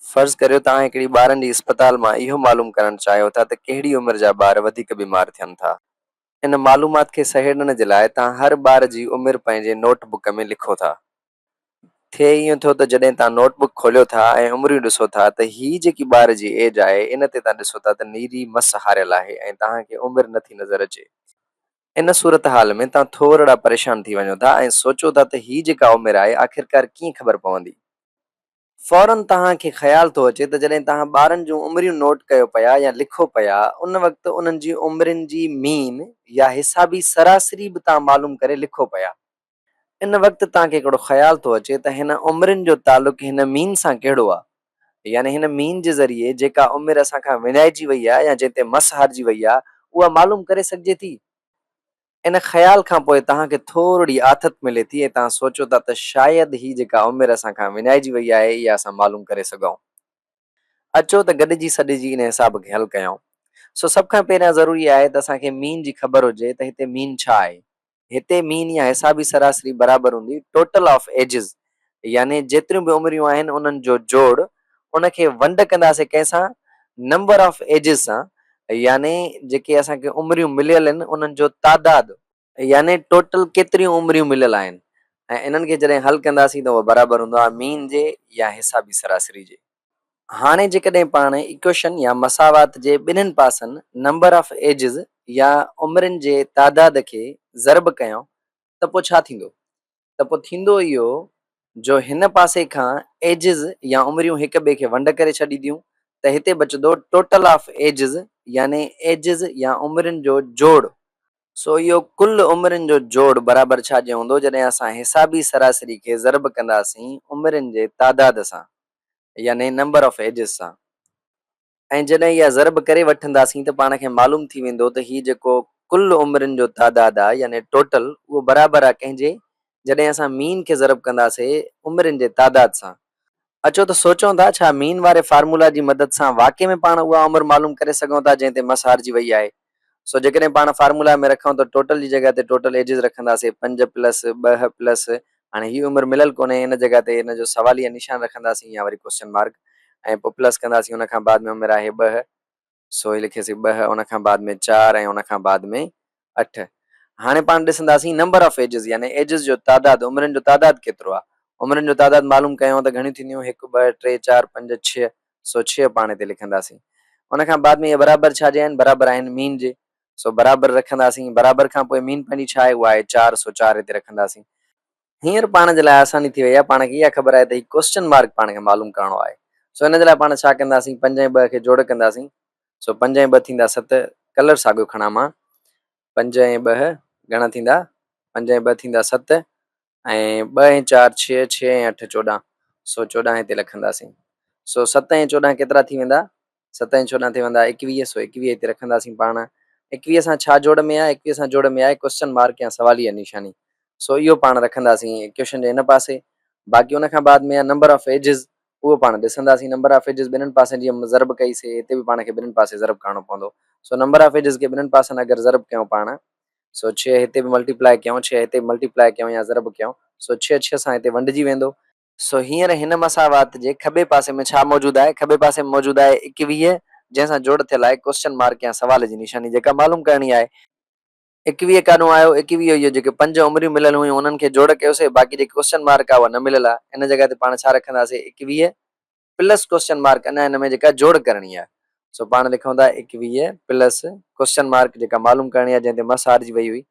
फर्ज़ करियो तव्हां हिकिड़ी ॿारनि जी इस्पताल मां इहो मालूम करणु चाहियो था त कहिड़ी उमिरि जा ॿार वधीक बीमार थियनि था। इन मालूमात खे सहेड़ण जे लाइ तव्हां हर ॿार जी उमिरि पंहिंजे नोटबुक में लिखो था। थिए ईअं थियो त जॾहिं तव्हां नोटबुक खोलियो था ऐं उमिरियूं ॾिसो था त हीअ जेकी ॿार जी एज आहे इन ते तव्हां ॾिसो था त नीरी मस हारियल आहे ऐं तव्हांखे उमिरि नथी नज़र अचे। इन सूरत हाल में तव्हां थोरा परेशान थी वञो था ऐं सोचो था त हीअ जेका उमिरि आहे आख़िरकार कीअं ख़बर पवंदी। फौरन तव्हांखे ख़्यालु थो अचे त जॾहिं तव्हां ॿारनि जूं उमिरियूं नोट कयो पिया या लिखो पिया उन वक़्तु उन्हनि जी उमिरियुनि जी मीन या हिसाबी सरासरी बि तव्हां मालूम करे लिखो पिया। इन वक़्तु तव्हांखे हिकिड़ो ख़्यालु थो अचे त हिन उमिरियुनि जो तालुक़ु हिन मीन सां कहिड़ो आहे, यानी हिन मीन जे ज़रिए जेका उमिरि असांखां विञाइजी वई आहे या जिते मस हारिजी वई आहे उहा मालूम करे सघिजे थी। इन ख़्याल खां पोइ तव्हांखे थोरी आथत मिले थी ऐं तव्हां सोचो था त शायदि ही जेका उमिरि असांखां विञाइजी वई आहे इहा असां मालूम करे सघूं। अचो त गॾिजी सॾिजी इन हिसाब खे हल कयूं। सो सभ खां पहिरियां ज़रूरी आहे त असांखे मीन जी ख़बर हुजे त हिते मीन छा आहे। हिते मीन या हिसाबी सरासरी बराबरि हूंदी टोटल ऑफ एजिस, यानी जेतिरियूं बि उमिरियूं आहिनि उन्हनि जो जोड़ उनखे वंड कंदासीं कंहिंसां, नंबर ऑफ एजिस सां, यानी जेके असांखे उमिरियूं मिलियल आहिनि उन्हनि जो तादाद, यानी टोटल केतिरियूं उमिरियूं मिलियल आहिनि ऐं इन्हनि खे जॾहिं हल कंदासीं त उहो बराबरि हूंदो आहे मीन जे या हिसाबी सरासरी जे। हाणे जेकॾहिं पाण इक्वेशन या मसावात जे ॿिन्हिनि पासनि नंबर ऑफ एजिस या उमिरियुनि जे तादाद खे ज़रब कयूं त पोइ छा थींदो? त पोइ थींदो इहो जो हिन पासे खां एजिस या उमिरियूं हिक ॿिए खे वंड करे छॾींदियूं त हिते बचंदो टोटल ऑफ एजिस, यानी एजिस या उमिरियुनि जो जोड़। सो इहो कुल उमिरियुनि जो जोड़ बराबरि छाजे हूंदो? जॾहिं असां हिसाबी सरासरी खे ज़रब कंदासीं उमिरियुनि जे तादाद सां, यानी नंबर ऑफ एजिस सां। ऐं जॾहिं इहा ज़रब करे वठंदासीं त पाण खे मालूम थी वेंदो त हीउ जेको कुल उमिरियुनि जो तादाद आहे यानी टोटल उहो बराबरि आहे कंहिंजे, जॾहिं असां मीन खे ज़रब कंदासीं उमिरियुनि जे तादाद सां। अचो त सोचूं था छा मीन वारे फार्मूला जी मदद सां वाक़ई में पाण उहा उमिरि मालूम करे सघूं था जंहिं ते मस हारिजी वई आहे। सो जेकॾहिं पाण फार्मूला में रखूं त टोटल जी जॻह ते टोटल एजिस रखंदासीं 5 प्लस 2 प्लस, हाणे हीअ उमिरि मिलियल कोन्हे इन जॻह ते हिन जो सवालिया निशान रखंदासीं या वरी क्वेश्चन मार्क ऐं पोइ प्लस कंदासीं। उन खां बाद में उमिरि आहे 2, सो ही लिखियोसीं 2, उन खां बाद में 4 ऐं उन खां बाद में 8। हाणे पाण ॾिसंदासीं नंबर ऑफ एजिस, यानी एजिस जो तादाद, उमिरियुनि जो तादाद केतिरो आहे। उमिरियुनि जो तादाद मालूम कयूं त घणियूं थींदियूं? 1 2 3 4 5 6, सो 6 पाण हिते लिखंदासीं। उन खां बाद में इहे बराबरि छाजे आहिनि? बराबरि आहिनि मीन जे, सो बराबरि रखंदासीं। बराबरि खां पोइ मीन पंहिंजी छा आहे? उहा आहे 4, सो 4 हिते रखंदासीं। हींअर पाण जे लाइ आसानी थी वई आहे, पाण खे इहा ख़बर आहे त हीउ क्वेश्चन मार्क पाण खे मालूम करणो आहे। सो हिन जे लाइ पाण छा कंदासीं? 5 ऐं 2 खे जोड़ कंदासीं। सो 5 ऐं 2 थींदा 7, कलर साॻियो खणा मां। 5 ऐं 2 घणा थींदा? 5 ऐं 2 थींदा 7 ऐं 2 ऐं 4 6, 6 ऐं 8 14, सो 14 हिते लिखंदासीं। सो 7 ऐं 14 केतिरा थी वेंदा? 7 ऐं 14 थी वेंदा 21, सो 21 हिते रखंदासीं पाण। 21 सां छा जोड़ में आहे? 21 सां जोड़ में आहे क्वेश्चन मार्क या सवालिया निशानी, सो इहो पाण रखंदासीं इक्वेशन जे हिन पासे। बाक़ी उन खां बाद में नंबर ऑफ एजिस, उहो पाण ॾिसंदासीं। नंबर ऑफ एजिस ॿिन्हिनि पासनि जीअं ज़रब कईसीं, हिते बि पाण खे ॿिन्हिनि पासे ज़रब करणो पवंदो। सो नंबर ऑफ एजिस खे ॿिन्हिनि पासनि अगरि ज़रब कयूं पाण, सो 6 हिते बि मल्टीप्लाए कयूं, 6 हिते बि मल्टीप्लाए कयूं या ज़रब कयूं, सो 6 6 सां हिते वंडिजी वेंदो। सो हींअर हिन मसावात जे खॿे पासे में छा मौजूदु आहे? खॿे पासे में मौजूदु आहे 21, जंहिंसां जोड़ थियल आहे क्वेश्चन मार्क या सवाल जी निशानी जेका मालूम करणी आहे। 21 काॾों आयो? 21 इहो जेके 5 उमिरियूं मिलियल हुयूं उन्हनि खे जोड़ कयोसीं, बाक़ी जेकी क्वेश्चन मार्क आहे उहा न मिलियल आहे। इन जॻह ते पाण छा रखंदासीं? 21 प्लस क्वेश्चन मार्क, अञा हिन में जेका जोड़ करणी आहे। सो पाण लिखूं था 21 प्लस क्वेश्चन मार्क जेका मालूम करणी आहे जंहिं ते मस हारिजी वई हुई,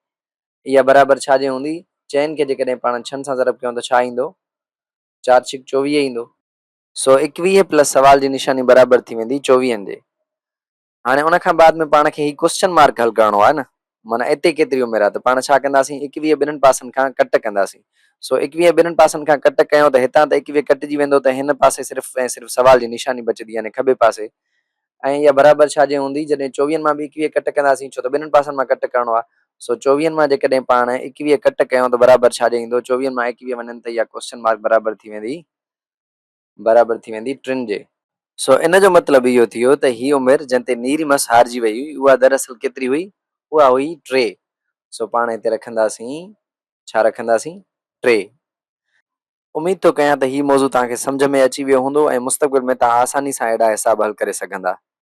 इहा बराबरि छाजे हूंदी? चइनि खे जेकॾहिं पाण 6 सां ज़रब कयूं त छा ईंदो? 4 6 24 ईंदो। सो 21 प्लस सवाल जी निशानी बराबरि थी वेंदी 24 जे। हाणे उन खां बाद में पाण खे ही क्वेश्चन मार्क हल करणो आहे न, माना हिते केतिरी उमिरि आहे? त पाण छा कंदासीं? 21 ॿिन्हिनि पासनि खां कट कंदासीं। सो 21 ॿिन्हिनि पासनि खां कट कयूं त हितां त 21 कटिजी वेंदो, त हिन पासे सिर्फ़ु ऐं सिर्फ़ु सवाल जी निशानी बचंदी, यानी खॿे पासे। ऐं इहा बराबरि छाजे हूंदी? जॾहिं 24 मां बि 21 कट कंदासीं, छो त ॿिन्हिनि पासनि मां कट करणो आहे। सो 24 मां जेकॾहिं पाण 21 कट कयूं त बराबरि छाजे ईंदो? 24 मां 21 वञनि त इहा क्वेश्चन मार्क बराबरि थी वेंदी, बराबरि थी वेंदी 3 जे। सो इन जो मतिलबु इहो थियो त ही उमिरि जंहिं ते नीरी मस हारिजी वई हुई उहा दरअसल केतिरी हुई? उहा हुई 3। सो पाण हिते रखंदासीं, छा रखंदासीं? 3। उमेद थो कयां त हीउ मौज़ू तव्हांखे सम्झ में अची वियो हूंदो ऐं मुस्तक़बिल में तव्हां आसानी सां अहिड़ा हिसाब हल करे सघंदा।